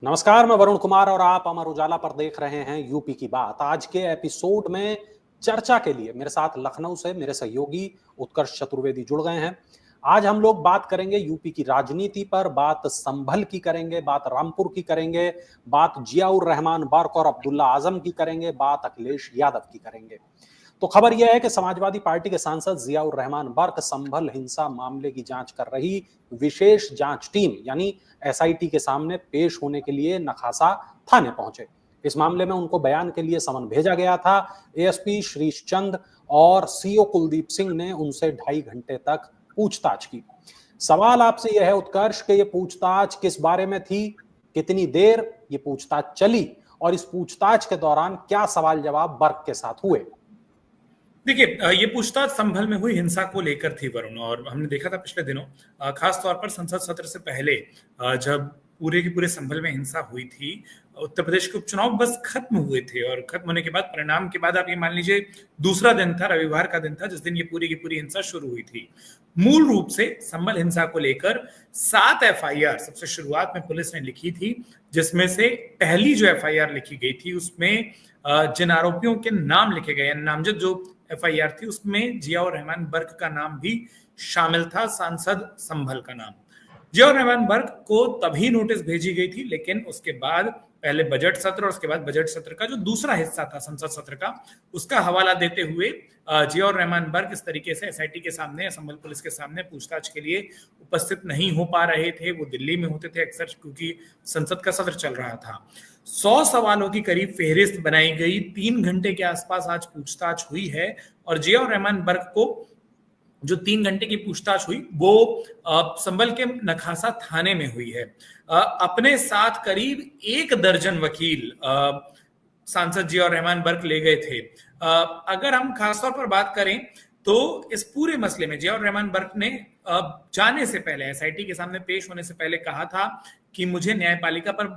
नमस्कार, मैं वरुण कुमार और आप अमर उजाला पर देख रहे हैं यूपी की बात। आज के एपिसोड में चर्चा के लिए मेरे साथ लखनऊ से मेरे सहयोगी उत्कर्ष चतुर्वेदी जुड़ गए हैं। आज हम लोग बात करेंगे यूपी की राजनीति पर, बात संभल की करेंगे, बात रामपुर की करेंगे, बात जियाउर रहमान बर्क और अब्दुल्ला आजम की करेंगे, बात अखिलेश यादव की करेंगे। तो खबर यह है कि समाजवादी पार्टी के सांसद जियाउर रहमान बर्क संभल हिंसा मामले की जांच कर रही विशेष जांच टीम यानी एसआईटी के सामने पेश होने के लिए नखासा थाने पहुंचे। इस मामले में उनको बयान के लिए समन भेजा गया था। एएसपी श्रीश चंद और सीओ कुलदीप सिंह ने उनसे 2.5 घंटे तक पूछताछ की। सवाल आपसे यह है उत्कर्ष कि ये पूछताछ किस बारे में थी, कितनी देर ये पूछताछ चली और इस पूछताछ के दौरान क्या सवाल जवाब बर्क के साथ हुए? देखिए, ये पूछताछ संभल में हुई हिंसा को लेकर थी वरुण, और हमने देखा था पिछले दिनों खास तौर पर संसद सत्र से पहले जब पूरे के पूरे संभल में हिंसा हुई थी। उत्तर प्रदेश के उपचुनाव बस खत्म हुए थे और खत्म होने के बाद परिणाम के बाद आप ये मान लीजिए दूसरा दिन था, रविवार का दिन था, जिस दिन ये पूरी की पूरी हिंसा शुरू हुई थी। मूल रूप से संभल हिंसा को लेकर 7 एफआईआर सबसे शुरुआत में पुलिस ने लिखी थी, जिसमें से पहली जो एफआईआर लिखी गई थी उसमें जिन आरोपियों के नाम लिखे गए, नामजद जो एफआईआर थी उसमें जियाउर रहमान बर्क का नाम भी शामिल था, सांसद संभल का नाम। जियाउर रहमान बर्क को तभी नोटिस भेजी गई थी, लेकिन उसके बाद पहले बजट सत्र और उसके बाद बजट सत्र का जो दूसरा हिस्सा था संसद सत्र का, उसका हवाला देते हुए जियाउर रहमान बर्क इस तरीके से एसआईटी के सामने, संभल पुलिस के सामने पूछताछ के लिए उपस्थित नहीं हो पा रहे थे। वो दिल्ली में होते थे अक्सर, क्योंकि संसद का सत्र चल रहा था। 100 सवालों की करीब फेहरिस्त बनाई गई। 3 घंटे के आसपास आज पूछताछ हुई है और जियाउर रहमान बर्क को जो 3 घंटे की पूछताछ हुई वो संभल के नखासा थाने में हुई है। अपने साथ करीब 1 दर्जन वकील सांसद जियाउर रहमान बर्क ले गए थे। अगर हम खासतौर पर बात करें तो इस पूरे मसले में जियाउर रहमान बर्क ने जाने से पहले, एसआईटी के सामने पेश होने से पहले कहा था कि मुझे न्यायपालिका पर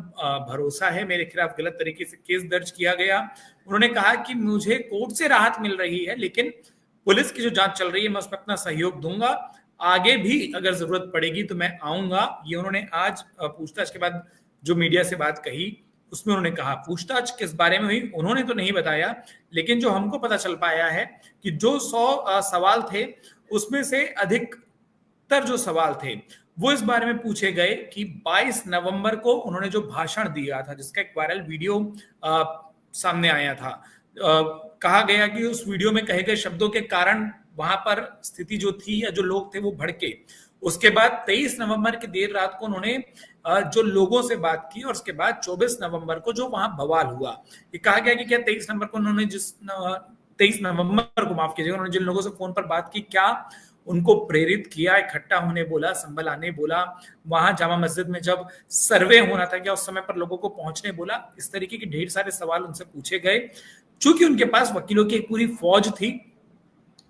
भरोसा है, मेरे खिलाफ गलत तरीके से केस दर्ज किया गया। उन्होंने कहा कि मुझे कोर्ट से राहत मिल रही है, लेकिन पुलिस की जो जांच चल रही है मैं उसमें अपना सहयोग दूंगा, आगे भी अगर जरूरत पड़ेगी तो मैं आऊंगा। ये उन्होंने आज पूछताछ के बाद जो मीडिया से बात कही उसमें उन्होंने कहा। पूछताछ किस बारे में हुई उन्होंने तो नहीं बताया, लेकिन जो हमको पता चल पाया है कि जो 100 सवाल थे उसमें से अधिकतर जो सवाल थे वो इस बारे में पूछे गए कि 22 नवंबर को उन्होंने जो भाषण दिया था, जिसका एक वायरल वीडियो सामने आया था, कहा गया कि उस वीडियो में कहे गए शब्दों के कारण वहां पर स्थिति जो थी या जो लोग थे वो भड़के। उसके बाद 23 नवंबर की देर रात को उन्होंने जो लोगों से बात की और उसके बाद 24 नवंबर को जो वहां बवाल हुआ, ये कहा गया कि क्या 23 नवंबर को उन्होंने 23 नवंबर को माफ कीजिएगा, उन्होंने जिन लोगों से फोन पर बात की, क्या उनको प्रेरित किया, इकट्ठा होने बोला, संभल आने बोला, वहां जामा मस्जिद में जब सर्वे होना था क्या उस समय पर लोगों को पहुंचने बोला? इस तरीके के ढेर सारे सवाल उनसे पूछे गए। चूंकि उनके पास वकीलों की एक पूरी फौज थी,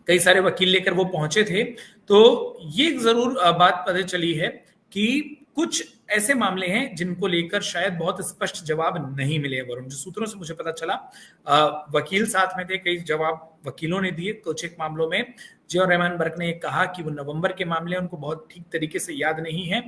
कई सारे वकील लेकर वो पहुंचे थे, तो ये जरूर बात पता चली है कि कुछ ऐसे मामले हैं जिनको लेकर शायद बहुत स्पष्ट जवाब नहीं मिले। वरुण, जो सूत्रों से मुझे पता चला, वकील साथ में थे, कई जवाब वकीलों ने दिए। कुछ एक मामलों में जियाउर रहमान बर्क ने कहा कि वो नवंबर के मामले उनको बहुत ठीक तरीके से याद नहीं है।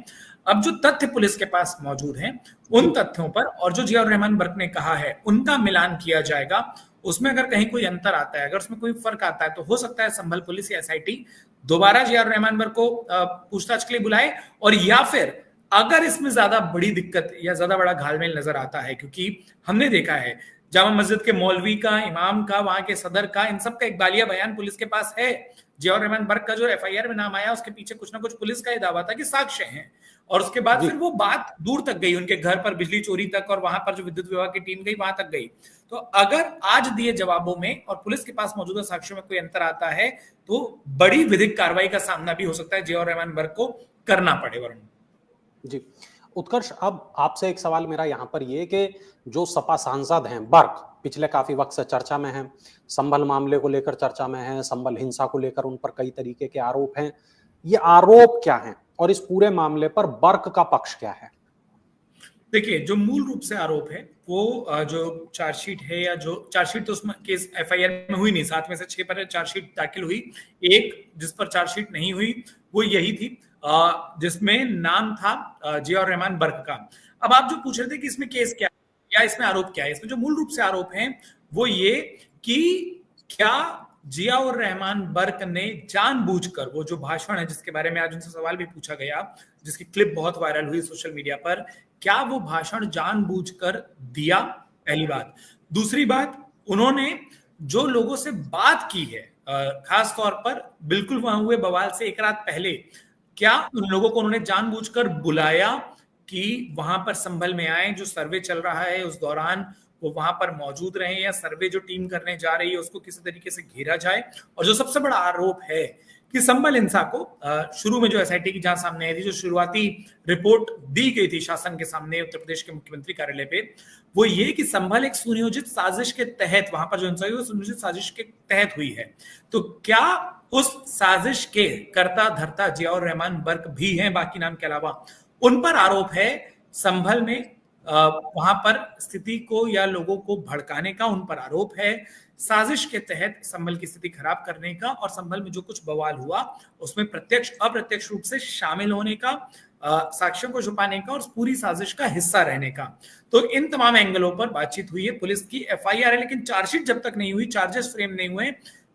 अब जो तथ्य पुलिस के पास मौजूद हैं उन तथ्यों पर और जो जियाउर रहमान बर्क ने कहा है उनका मिलान किया जाएगा। उसमें अगर कहीं कोई अंतर आता है, अगर उसमें कोई फर्क आता है, तो हो सकता है संभल पुलिस या एसआईटी दोबारा जियाउर रहमान बर्क को पूछताछ के लिए बुलाए, और या फिर अगर इसमें ज्यादा बड़ी दिक्कत या ज्यादा बड़ा घालमेल नजर आता है, क्योंकि हमने देखा है जामा मस्जिद के मौलवी का, इमाम का, वहां के सदर का, इन सब का इकबालिया बयान पुलिस के पास है। जियाउर रहमान बर्क का जो एफआईआर में नाम आया उसके पीछे कुछ ना कुछ पुलिस का ही दावा था कि साक्ष्य हैं, और उसके बाद फिर वो बात दूर तक गई, उनके घर पर बिजली चोरी तक, और वहां पर जो विद्युत विभाग की टीम गई वहां तक गई। तो अगर आज दिए जवाबों में और पुलिस के पास मौजूदा साक्ष्यों में कोई अंतर आता है तो बड़ी विधिक कार्रवाई का सामना भी हो सकता है जियाउर रहमान बर्क को करना पड़े। वरुण जी, उत्कर्ष, अब आपसे एक सवाल मेरा यहाँ पर ये कि जो सपा सांसद हैं बर्क, पिछले काफी वक्त से चर्चा में हैं, संभल मामले को लेकर चर्चा में हैं, संभल हिंसा को लेकर उन पर कई तरीके के आरोप हैं। ये आरोप क्या हैं और इस पूरे मामले पर बर्क का पक्ष क्या है? देखिए, जो मूल रूप से आरोप है वो जो चार्जशीट है, या जो चार्जशीट तो उसमें केस एफआईआर में हुई नहीं, 7 में से 6 पर चार्जशीट दाखिल हुई, एक जिस पर चार्जशीट नहीं हुई वो यही थी। जिसमें नाम था जियाउर रहमान बर्क का। अब आप जो पूछ रहे थे कि इसमें केस क्या है या इसमें आरोप क्या है, इसमें जो मूल रूप से आरोप है वो ये कि क्या जियाउर रहमान बर्क ने जानबूझकर वो जो भाषण है जिसके बारे में आज उनसे सवाल भी पूछा गया, जिसकी क्लिप बहुत वायरल हुई सोशल मीडिया पर, क्या वो भाषण जानबूझकर दिया? पहली बात। दूसरी बात, उन्होंने जो लोगों से बात की है, खास तौर पर बिल्कुल वहां हुए बवाल से एक रात पहले, क्या उन लोगों को उन्होंने जानबूझकर बुलाया कि वहां पर संभल में आए, जो सर्वे चल रहा है उस दौरान वो वहां पर मौजूद रहे, या सर्वे जो टीम करने जा रही है उसको किसी तरीके से घेरा जाए? और जो सबसे बड़ा आरोप है कि संभल हिंसा को शुरू में जो एसआईटी की जांच सामने आई थी, जो शुरुआती रिपोर्ट दी गई थी शासन के सामने उत्तर प्रदेश के मुख्यमंत्री कार्यालय पे, वो ये कि संभल एक सुनियोजित साजिश के तहत वहां पर जो हिंसा हुई वो सुनियोजित साजिश के तहत हुई है। तो क्या उस साजिश के कर्ता धर्ता जियाउर रहमान बर्क भी हैं बाकी नाम के अलावा? उन पर आरोप है संभल में वहां पर स्थिति को या लोगों को भड़काने का उन पर आरोप है, साजिश के तहत संभल की स्थिति खराब करने का, और संभल में जो कुछ बवाल हुआ उसमें प्रत्यक्ष अप्रत्यक्ष रूप से शामिल होने का, साक्ष्यों को छुपाने का और उस पूरी साजिश का हिस्सा रहने का। तो इन तमाम एंगलों पर बातचीत हुई है। पुलिस की एफआईआर है, लेकिन चार्जशीट जब तक नहीं हुई, चार्जेस फ्रेम नहीं हुए,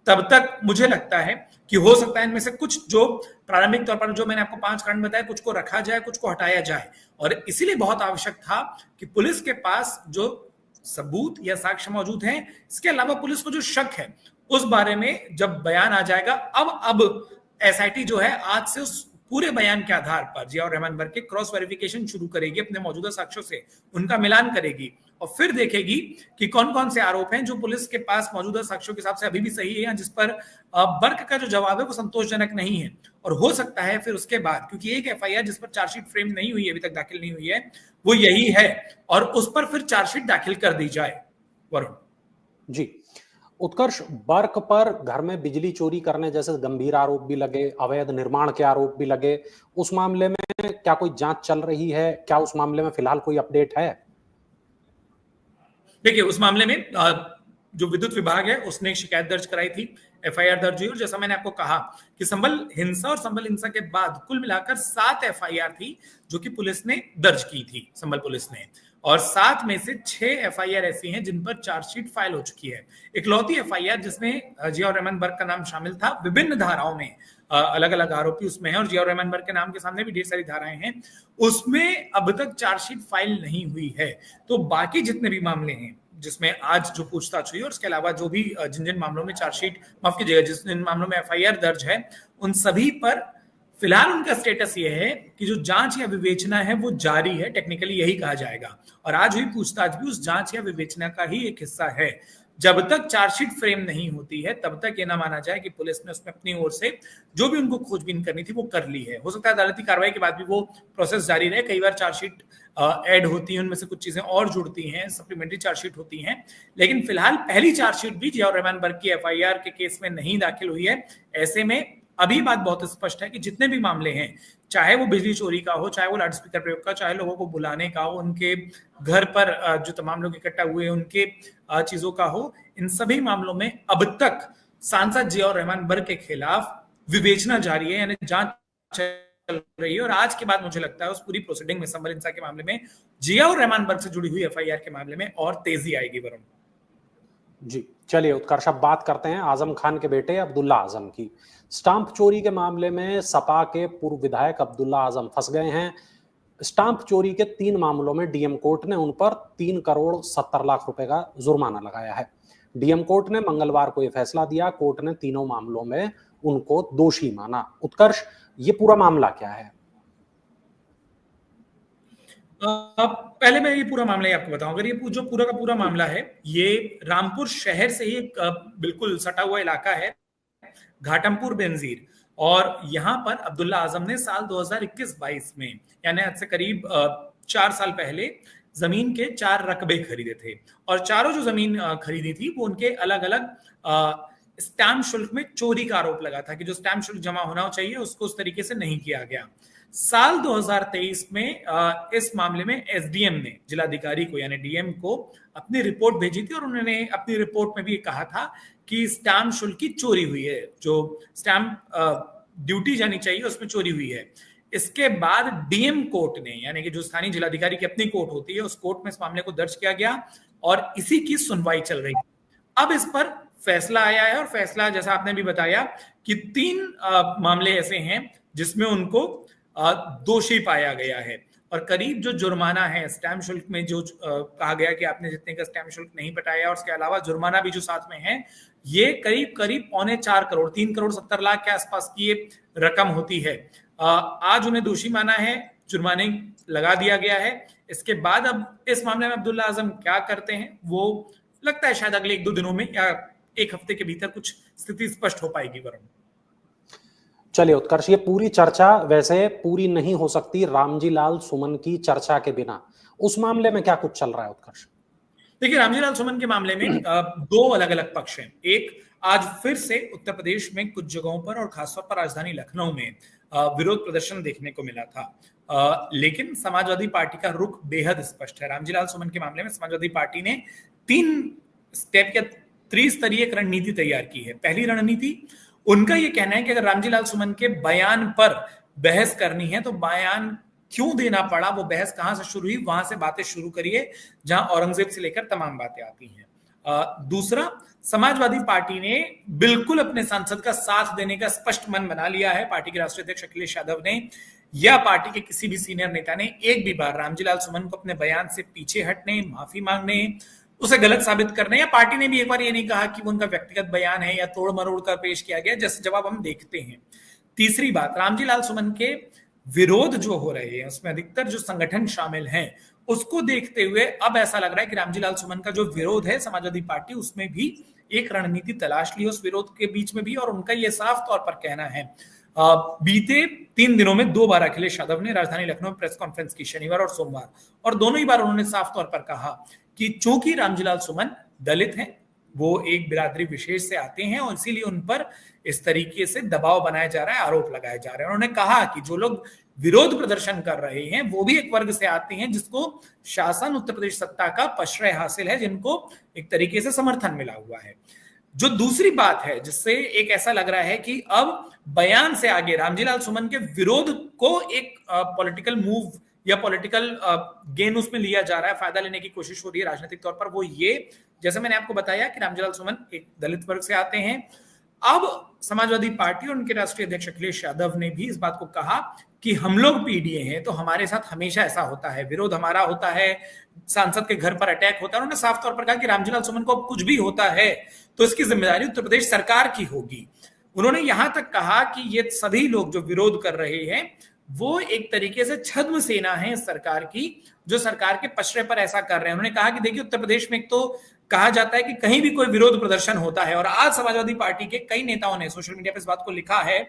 तब तक मुझे लगता है कि हो सकता है इनमें से कुछ जो प्रारंभिक तौर पर जो मैंने आपको 5 कारण बताया, कुछ को रखा जाए, कुछ को हटाया जाए। और इसीलिए बहुत आवश्यक था कि पुलिस के पास जो सबूत या साक्ष्य मौजूद हैं, इसके अलावा पुलिस को जो शक है उस बारे में जब बयान आ जाएगा, अब एसआईटी जो है आज से उस पूरे बयान के आधार पर जियाउर रहमान बर्क के क्रॉस वेरिफिकेशन शुरू करेगी, अपने मौजूदा साक्ष्यों से उनका मिलान करेगी और फिर देखेगी कि कौन कौन से आरोप हैं जो पुलिस के पास मौजूदा साक्ष्यों के हिसाब से अभी भी सही है, या जिस पर बर्क का जो जवाब है वो संतोषजनक नहीं है। और हो सकता है फिर उसके बाद, क्योंकि एक एफआईआर जिस पर चार्जशीट फ्रेम नहीं हुई है, अभी तक दाखिल नहीं हुई है, वो यही है, और उस पर फिर चार्जशीट दाखिल कर दी जाए। वरुण जी, उत्कर्ष, बर्क पर घर में बिजली चोरी करने जैसे गंभीर आरोप भी लगे, अवैध निर्माण के आरोप भी लगे। उस मामले में क्या कोई जांच चल रही है? क्या उस मामले में फिलहाल कोई अपडेट है? देखिए, उस मामले में जो विद्युत विभाग है उसने एक शिकायत दर्ज कराई थी, एफआईआर दर्ज हुई, और जैसा मैंने आपको कहा कि संभल हिंसा और संभल हिंसा के बाद कुल मिलाकर 7 एफआईआर थी जो कि पुलिस ने दर्ज की थी, संभल पुलिस ने, और 7 में से 6 एफआईआर ऐसी हैं जिन पर चार्जशीट फाइल हो चुकी है। इकलौती एफआईआर जिसमें जियाउर रहमान बर्क का नाम शामिल था, विभिन्न धाराओं में अलग अलग आरोपी उसमें हैं, और जियाउर रहमान बर्क के नाम के सामने भी ढेर सारी धाराएं हैं, उसमें अब तक चार्जशीट फाइल नहीं हुई है। तो बाकी जितने भी मामले हैं जिसमें आज जो पूछताछ हुई और उसके अलावा जो भी जिन जिन मामलों में चार्जशीट, माफ कीजिएगा, जिस जिन मामलों में एफआईआर दर्ज है, उन सभी पर फिलहाल उनका स्टेटस ये है कि जो जांच या विवेचना है वो जारी है, टेक्निकली यही कहा जाएगा, और आज हुई पूछताछ भी उस जांच या विवेचना का ही एक हिस्सा है। जब तक चार्जशीट फ्रेम नहीं होती है तब तक ये ना माना जाए कि पुलिस ने उसमें अपनी ओर से जो भी उनको खोजबीन करनी थी वो कर ली है। हो सकता है अदालती कार्रवाई के बाद भी वो प्रोसेस जारी रहे, कई बार चार्जशीट ऐड होती है, उनमें से कुछ चीजें और जुड़ती हैं, सप्लीमेंट्री चार्जशीट होती हैं, लेकिन फिलहाल पहली चार्जशीट भी जियाउर रहमान बर्क की एफआईआर के केस में नहीं दाखिल हुई है। ऐसे में अभी बात बहुत स्पष्ट है कि जितने भी मामले हैं, चाहे वो बिजली चोरी का हो, चाहे वो लाउडस्पीकर प्रयोग का, चाहे लोगों को बुलाने का हो, उनके घर पर जो तमाम लोग इकट्ठा हुए उनके चीजों का हो, इन सभी मामलों में अब तक सांसद जियाउर रहमान बर्क के खिलाफ विवेचना जारी है, यानी जांच चल रही है, और आज के बाद मुझे लगता है उस पूरी प्रोसीडिंग में संभल हिंसा के मामले में जियाउर रहमान बर्क से जुड़ी हुई एफआईआर के मामले में और तेजी आएगी। वरुण जी, चलिए उत्कर्ष, अब बात करते हैं आजम खान के बेटे अब्दुल्ला आजम की। स्टाम्प चोरी के मामले में सपा के पूर्व विधायक अब्दुल्ला आजम फंस गए हैं। स्टाम्प चोरी के 3 मामलों में डीएम कोर्ट ने उन पर 3 करोड़ 70 लाख रुपए का जुर्माना लगाया है। डीएम कोर्ट ने मंगलवार को यह फैसला दिया। कोर्ट ने तीनों मामलों में उनको दोषी माना। उत्कर्ष, ये पूरा मामला क्या है? पहले मैं ये पूरा मामला ही आपको बताऊं। अगर ये जो पूरा का पूरा मामला है, ये रामपुर शहर से ही एक बिल्कुल सटा हुआ इलाका है, घाटमपुर बेनजीर, और यहाँ पर अब्दुल्ला आजम ने साल 2021-22 में, यानी आज से करीब 4 साल पहले, जमीन के 4 रकबे खरीदे थे, और चारों जो जमीन खरीदी थी वो उनके अलग अलग स्टैम्प शुल्क में चोरी का आरोप लगा था कि जो स्टैम्प शुल्क जमा होना चाहिए उसको उस तरीके से नहीं किया गया। साल 2023 में इस मामले में एसडीएम ने जिलाधिकारी को, यानी डीएम को, अपनी रिपोर्ट भेजी थी, और उन्होंने अपनी रिपोर्ट में भी कहा था कि स्टैम्प शुल्क की चोरी हुई है, जो स्टैम्प ड्यूटी जानी चाहिए उसमें चोरी हुई है। इसके बाद डीएम कोर्ट ने, यानी कि जो स्थानीय जिलाधिकारी की अपनी कोर्ट होती है, उस कोर्ट में इस मामले को दर्ज किया गया और इसी की सुनवाई चल रही है। अब इस पर फैसला आया है और फैसला जैसा आपने भी बताया कि 3 मामले ऐसे हैं जिसमें उनको दोषी पाया गया है और करीब जो जुर्माना है स्टैम्प शुल्क में जो कहा गया कि आपने जितने का स्टैम्प शुल्क नहीं पटाया और उसके अलावा जुर्माना भी जो साथ में है, ये करीब करीब 3.25 करोड़ 3 करोड़ 70 लाख के आसपास की ये रकम होती है। आज उन्हें दोषी माना है, जुर्माने लगा दिया गया है। इसके बाद अब इस मामले में अब्दुल्ला आजम क्या करते हैं, वो लगता है शायद अगले 1-2 दिनों में या 1 हफ्ते के भीतर कुछ स्थिति स्पष्ट हो पाएगी। वरुण, चलिए उत्कर्ष, ये पूरी चर्चा वैसे पूरी नहीं हो सकती रामजी लाल सुमन की चर्चा के बिना। उस मामले में क्या कुछ चल रहा है उत्कर्ष? देखिए, रामजी लाल सुमन के मामले में 2 अलग अलग पक्ष हैं। एक, आज फिर से उत्तर प्रदेश में कुछ जगहों पर और खासतौर पर राजधानी लखनऊ में विरोध प्रदर्शन देखने को मिला था, लेकिन समाजवादी पार्टी का रुख बेहद स्पष्ट है। रामजी लाल सुमन के मामले में समाजवादी पार्टी ने 3 स्टेप या त्रिस्तरीय रणनीति तैयार की है। पहली रणनीति, उनका यह कहना है कि अगर रामजी लाल सुमन के बयान पर बहस करनी है तो बयान क्यों देना पड़ा, वो बहस कहां से शुरू हुई, वहां से बातें शुरू करिए जहां औरंगजेब से लेकर तमाम बातें आती हैं। दूसरा, समाजवादी पार्टी ने बिल्कुल अपने सांसद का साथ देने का स्पष्ट मन बना लिया है। पार्टी के राष्ट्रीय अध्यक्ष अखिलेश यादव ने या पार्टी के किसी भी सीनियर नेता ने एक भी बार रामजी लाल सुमन को अपने बयान से पीछे हटने, माफी मांगने, उसे गलत साबित करने, या पार्टी ने भी एक बार ये नहीं कहा कि वो उनका व्यक्तिगत बयान है या तोड़ मरोड़ कर पेश किया गया, जैसे जवाब हम देखते हैं। तीसरी बात, रामजी लाल सुमन के विरोध जो हो रहे हैं उसमें अधिकतर जो संगठन शामिल हैं, उसको देखते हुए अब ऐसा लग रहा है कि रामजी लाल सुमन का जो विरोध है समाजवादी पार्टी उसमें भी एक रणनीति तलाश ली उस विरोध के बीच में भी, और उनका ये साफ तौर पर कहना है। बीते 3 दिनों में 2 बार अखिलेश यादव ने राजधानी लखनऊ में प्रेस कॉन्फ्रेंस की, शनिवार और सोमवार, और दोनों ही बार उन्होंने साफ तौर पर कहा कि चूंकि रामजी लाल सुमन दलित हैं, वो एक बिरादरी विशेष से आते हैं और इसीलिए उन पर इस तरीके से दबाव बनाया जा रहा है, आरोप लगाए जा रहे हैं। उन्होंने कहा कि जो लोग विरोध प्रदर्शन कर रहे हैं वो भी एक वर्ग से आते हैं जिसको शासन उत्तर प्रदेश सत्ता का पश्रय हासिल है, जिनको एक तरीके से समर्थन मिला हुआ है। जो दूसरी बात है जिससे एक ऐसा लग रहा है कि अब बयान से आगे रामजी लाल सुमन के विरोध को एक पॉलिटिकल मूव या पॉलिटिकल गेन उसमें लिया जा रहा है, फायदा लेने की कोशिश हो रही है राजनीतिक तौर पर, वो ये, जैसे मैंने आपको बताया कि रामजी लाल सुमन एक दलित वर्ग से आते हैं। अब समाजवादी पार्टी और उनके राष्ट्रीय अध्यक्ष अखिलेश यादव ने भी इस बात को कहा कि हम लोग पीडीए हैं तो हमारे साथ हमेशा ऐसा होता है, विरोध हमारा होता है, सांसद के घर पर अटैक होता है। उन्होंने साफ तौर पर कहा कि रामजी लाल सुमन को अब कुछ भी होता है तो इसकी जिम्मेदारी उत्तर प्रदेश सरकार की होगी। उन्होंने यहां तक कहा कि ये सभी लोग जो विरोध कर रहे हैं वो एक तरीके से छद्म सेना है सरकार की, जो सरकार के पश्रे पर ऐसा कर रहे हैं। उन्होंने कहा कि देखिए, उत्तर प्रदेश में एक तो कहा जाता है कि कहीं भी कोई विरोध प्रदर्शन होता है, और आज समाजवादी पार्टी के कई नेताओं ने सोशल मीडिया पर इस बात को लिखा है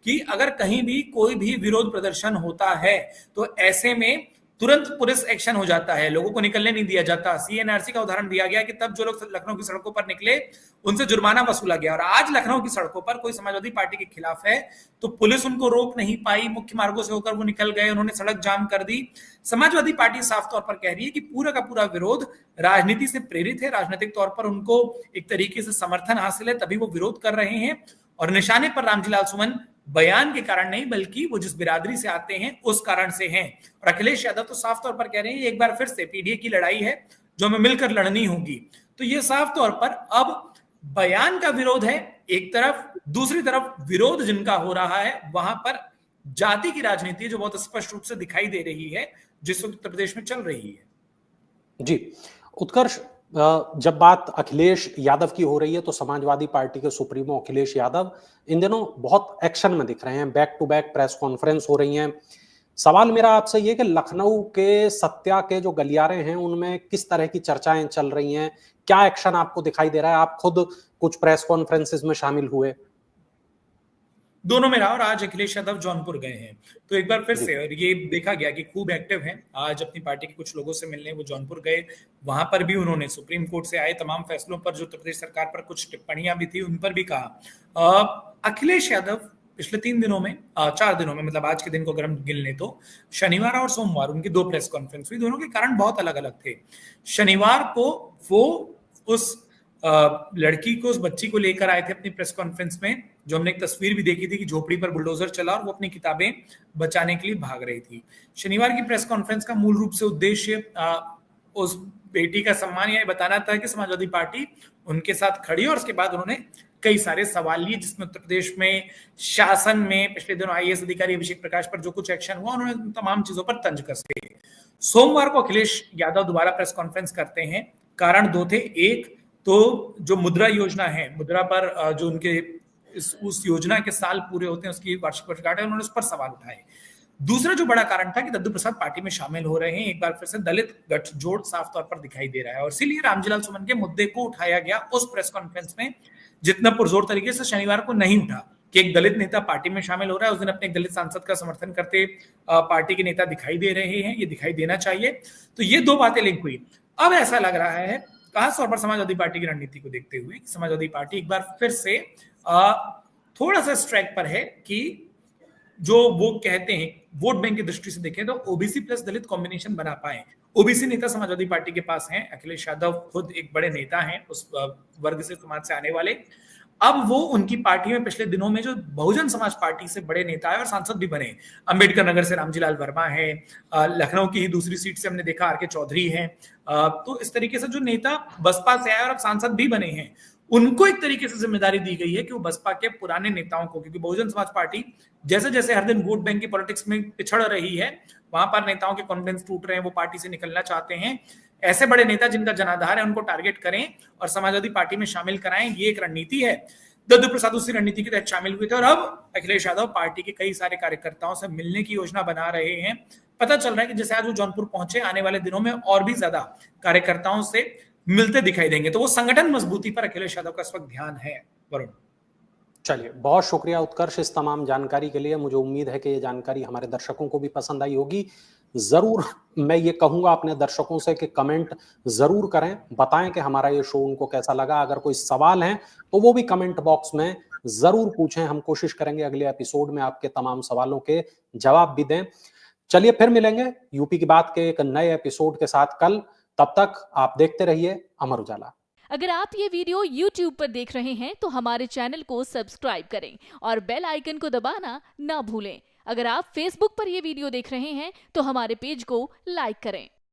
कि अगर कहीं भी कोई भी विरोध प्रदर्शन होता है तो ऐसे में तुरंत पुलिस एक्शन हो जाता है, लोगों को निकलने नहीं दिया जाता। सीएनआरसी का उदाहरण दिया गया कि तब जो लोग लखनऊ की सड़कों पर निकले उनसे जुर्माना वसूला गया, और आज लखनऊ की सड़कों पर कोई समाजवादी पार्टी के खिलाफ है तो पुलिस उनको रोक नहीं पाई, मुख्य मार्गों से होकर वो निकल गए, उन्होंने सड़क जाम कर दी। समाजवादी पार्टी साफ तौर पर कह रही है कि पूरा का पूरा विरोध राजनीति से प्रेरित है, राजनीतिक तौर पर उनको एक तरीके से समर्थन हासिल है तभी वो विरोध कर रहे हैं, और निशाने पर रामजी लाल सुमन बयान के कारण नहीं बल्कि वो जिस बिरादरी से आते हैं उस कारण से हैं। और अखिलेश यादव तो साफ तौर पर कह रहे हैं एक बार फिर से पीडीए की लड़ाई है जो हमें मिलकर लड़नी होगी। तो ये साफ तौर पर अब बयान का विरोध है एक तरफ, दूसरी तरफ विरोध जिनका हो रहा है वहां पर जाति की राजनीति जो बहुत स्पष्ट रूप से दिखाई दे रही है जिस उत्तर प्रदेश में चल रही है। जी उत्कर्ष, जब बात अखिलेश यादव की हो रही है तो समाजवादी पार्टी के सुप्रीमो अखिलेश यादव इन दिनों बहुत एक्शन में दिख रहे हैं, back to back press conference हो रही हैं। सवाल मेरा आपसे ये कि लखनऊ के सत्या के जो गलियारे हैं उनमें किस तरह की चर्चाएं चल रही हैं, क्या एक्शन आपको दिखाई दे रहा है? आप खुद कुछ प्रेस कॉन्फ्रेंसेस में शामिल हुए? दोनों में रहा, और आज अखिलेश यादव जौनपुर गए हैं तो एक बार फिर से और ये देखा गया कि खूब एक्टिव हैं। आज अपनी पार्टी के कुछ लोगों से मिलने वो जौनपुर गए, वहां पर भी उन्होंने सुप्रीम कोर्ट से आए तमाम फैसलों पर जो उत्तर प्रदेश सरकार पर कुछ टिप्पणियां भी थी उन पर भी कहा। अखिलेश यादव पिछले 3 दिनों में 4 दिनों में, मतलब आज के दिन को अगर हम गिन लें तो शनिवार और सोमवार उनकी 2 प्रेस कॉन्फ्रेंस हुई। दोनों के कारण बहुत अलग अलग थे। शनिवार को वो उस लड़की को, उस बच्ची को लेकर आए थे अपनी प्रेस कॉन्फ्रेंस में जो हमने एक तस्वीर भी देखी थी कि झोपड़ी पर बुलडोजर चला और वो अपनी किताबें बचाने के लिए भाग रही थी। शनिवार की प्रेस कॉन्फ्रेंस का मूल रूप से उद्देश्य उस बेटी का सम्मान यह बताना था कि समाजवादी पार्टी उनके साथ खड़ी है, और उसके बाद उन्होंने कई सारे सवाल लिए, जिसमें उत्तर प्रदेश में शासन में पिछले दिनों आईएएस अधिकारी अभिषेक प्रकाश पर जो कुछ एक्शन हुआ, उन्होंने तमाम चीजों पर तंज कसते। सोमवार को अखिलेश यादव दोबारा प्रेस कॉन्फ्रेंस करते हैं। कारण दो थे। एक तो जो मुद्रा योजना है, मुद्रा पर जो उनके उस योजना के साल पूरे होते हैं, उसकी वार्षिक वर्षगांठ है, उन्होंने उस पर सवाल उठाए। दूसरा जो बड़ा कारण था कि दद्दू प्रसाद पार्टी में शामिल हो रहे हैं, एक बार फिर से दलित गठजोड़ साफ तौर पर दिखाई दे रहा है, और इसीलिए रामजीलाल सुमन के मुद्दे को उठाया गया उस प्रेस कॉन्फ्रेंस में, जितना पुरजोर तरीके से शनिवार को नहीं उठा कि एक दलित नेता पार्टी में शामिल हो रहा है। उस दिन अपने एक दलित सांसद का समर्थन करते पार्टी के नेता दिखाई दे रहे हैं, ये दिखाई देना चाहिए। तो ये दो बातें लिंक हुई। अब ऐसा लग रहा है खासतौर पर समाजवादी पार्टी की रणनीति को देखते हुए, समाजवादी पार्टी एक बार फिर से थोड़ा सा स्ट्राइक पर है कि जो वो कहते हैं वोट बैंक की दृष्टि से देखें तो ओबीसी प्लस दलित कॉम्बिनेशन बना पाए। ओबीसी नेता समाजवादी पार्टी के पास हैं, अखिलेश यादव खुद एक बड़े नेता हैं उस वर्ग से, समाज से आने वाले। अब वो उनकी पार्टी में पिछले दिनों में जो बहुजन समाज पार्टी से बड़े नेता है और सांसद भी बने, अंबेडकर नगर से रामजीलाल वर्मा है, लखनऊ की ही दूसरी सीट से हमने देखा आरके चौधरी हैं, तो इस तरीके से जो नेता बसपा से आए और अब सांसद भी बने हैं, उनको एक तरीके से जिम्मेदारी दी गई है कि वो बसपा के पुराने नेताओं को, क्योंकि बहुजन समाज पार्टी जैसे जैसे हर दिन वोट बैंक की पॉलिटिक्स में पिछड़ रही है, वहां पर नेताओं के कॉन्फिडेंस टूट रहे हैं, वो पार्टी से निकलना चाहते हैं। ऐसे बड़े नेता जिनका जनाधार है उनको टारगेट करें और समाजवादी पार्टी में शामिल कराएं, ये एक रणनीति है। दद्दू प्रसाद उसी रणनीति के तहत शामिल हुए थे और अब अखिलेश यादव पार्टी के कई सारे कार्यकर्ताओं से मिलने की योजना बना रहे हैं। पता चल रहा है कि जैसे आज वो जौनपुर पहुंचे, आने वाले दिनों में और भी ज्यादा कार्यकर्ताओं से मिलते दिखाई देंगे। तो वो संगठन मजबूती पर अखिलेश यादव का इस वक्त ध्यान है। वरुण, चलिए, बहुत शुक्रिया उत्कर्ष इस तमाम जानकारी के लिए। मुझे उम्मीद है कि ये जानकारी हमारे दर्शकों को भी पसंद आई होगी। जरूर मैं ये कहूंगा अपने दर्शकों से कि कमेंट जरूर करें, बताएं कि हमारा ये शो उनको कैसा लगा। अगर कोई सवाल है तो वो भी कमेंट बॉक्स में जरूर पूछें, हम कोशिश करेंगे अगले एपिसोड में आपके तमाम सवालों के जवाब भी दें। चलिए, फिर मिलेंगे यूपी की बात के एक नए एपिसोड के साथ कल। तब तक आप देखते रहिए अमर उजाला। अगर आप ये वीडियो YouTube पर देख रहे हैं तो हमारे चैनल को सब्सक्राइब करें और बेल आइकन को दबाना ना भूलें। अगर आप Facebook पर ये वीडियो देख रहे हैं तो हमारे पेज को लाइक करें।